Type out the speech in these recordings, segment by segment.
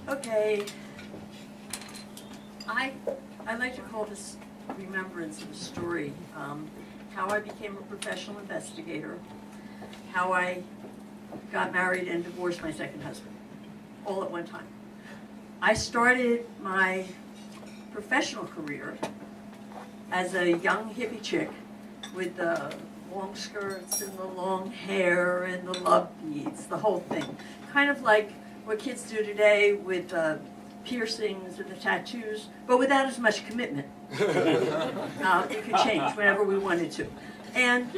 Okay. I like to call this remembrance of a story. How I became a professional investigator, how I got married and divorced my second husband, all at one time. I started my professional career as a young hippie chick with the long skirts and the long hair and the love beads, the whole thing. Kind of like what kids do today with piercings and the tattoos, but without as much commitment. It could change whenever we wanted to. And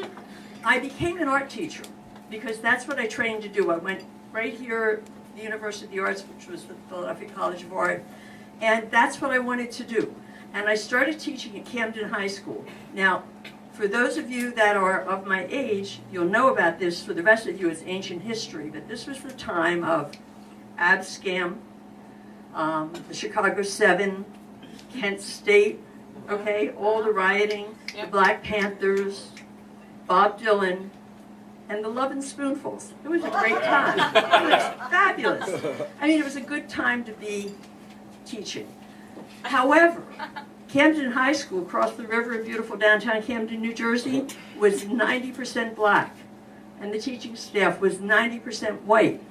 I became an art teacher because that's what I trained to do. I went right here at the University of the Arts, which was the Philadelphia College of Art, and that's what I wanted to do. And I started teaching at Camden High School. Now, for those of you that are of my age, you'll know about this. For the rest of you, it's ancient history. But this was the time of Abscam, the Chicago 7, Kent State, okay, all the rioting, the Black Panthers, Bob Dylan, and the Love and Spoonfuls. It was a great time. It was fabulous. I mean, it was a good time to be teaching. However, Camden High School, across the river in beautiful downtown Camden, New Jersey, was 90% black. And the teaching staff was 90% white.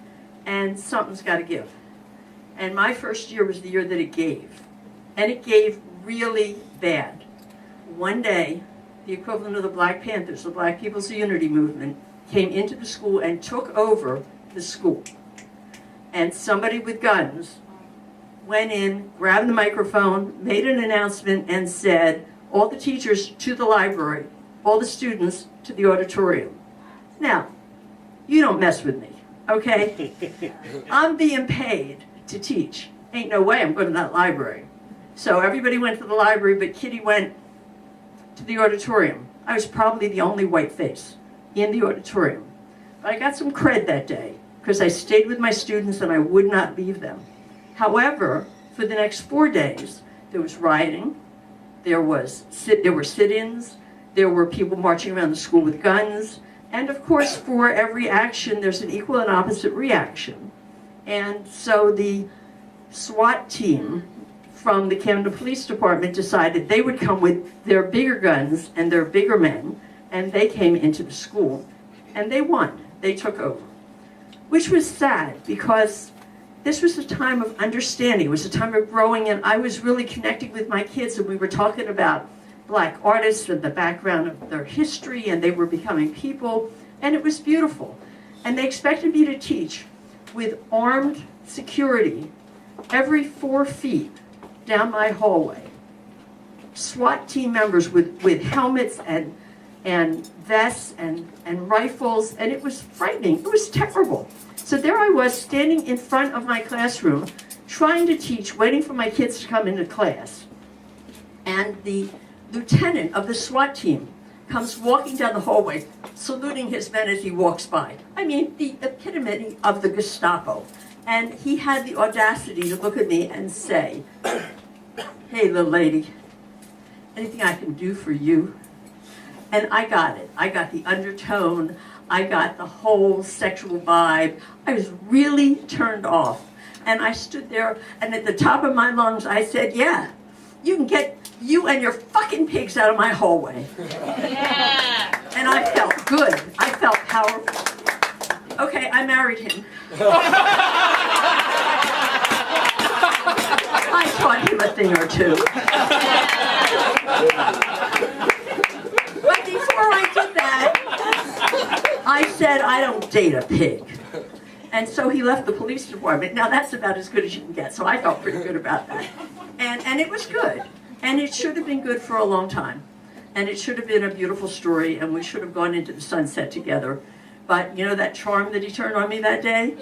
And something's got to give. And my first year was the year that it gave. And it gave really bad. One day, the equivalent of the Black Panthers, the Black People's Unity Movement, came into the school and took over the school. And somebody with guns went in, grabbed the microphone, made an announcement, and said, all the teachers to the library, all the students to the auditorium. Now, you don't mess with me, okay? I'm being paid to teach. Ain't no way I'm going to that library. So everybody went to the library, but Kitty went to the auditorium. I was probably the only white face in the auditorium. But I got some cred that day because I stayed with my students and I would not leave them. However, for the next 4 days, there was rioting, there were sit-ins, there were people marching around the school with guns, and of course, for every action, there's an equal and opposite reaction. And so the SWAT team from the Camden Police Department decided they would come with their bigger guns and their bigger men, and they came into the school, and they won. They took over, which was sad because this was a time of understanding. It was a time of growing, and I was really connecting with my kids, and we were talking about black artists and the background of their history, and they were becoming people, and it was beautiful. And they expected me to teach with armed security every 4 feet down my hallway. SWAT team members with helmets and vests and rifles, and it was frightening. It was terrible. So there I was standing in front of my classroom, trying to teach, waiting for my kids to come into class. And the lieutenant of the SWAT team comes walking down the hallway, saluting his men as he walks by. I mean, the epitome of the Gestapo. And he had the audacity to look at me and say, hey, little lady, anything I can do for you? And I got it. I got the undertone. I got the whole sexual vibe. I was really turned off. And I stood there, and at the top of my lungs, I said, yeah, you can get you and your fucking pigs out of my hallway. Yeah. And I felt good. I felt powerful. Okay, I married him. I taught him a thing or two. But before I did that, I said, I don't date a pig. And so he left the police department. Now that's about as good as you can get, so I felt pretty good about that. And it was good. And it should have been good for a long time. And it should have been a beautiful story, and we should have gone into the sunset together. But you know that charm that he turned on me that day?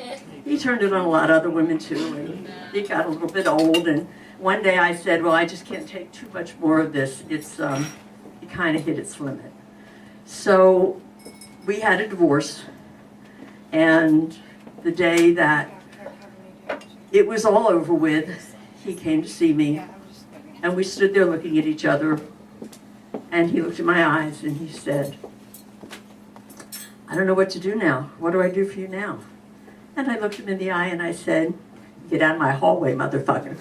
He turned it on a lot of other women too, and it got a little bit old. And one day I said, well, I just can't take too much more of this. It kind of hit its limit. So we had a divorce, and the day that it was all over with, he came to see me, and we stood there looking at each other, and he looked in my eyes and he said, I don't know what to do now. What do I do for you now? And I looked him in the eye and I said, get out of my hallway, motherfucker.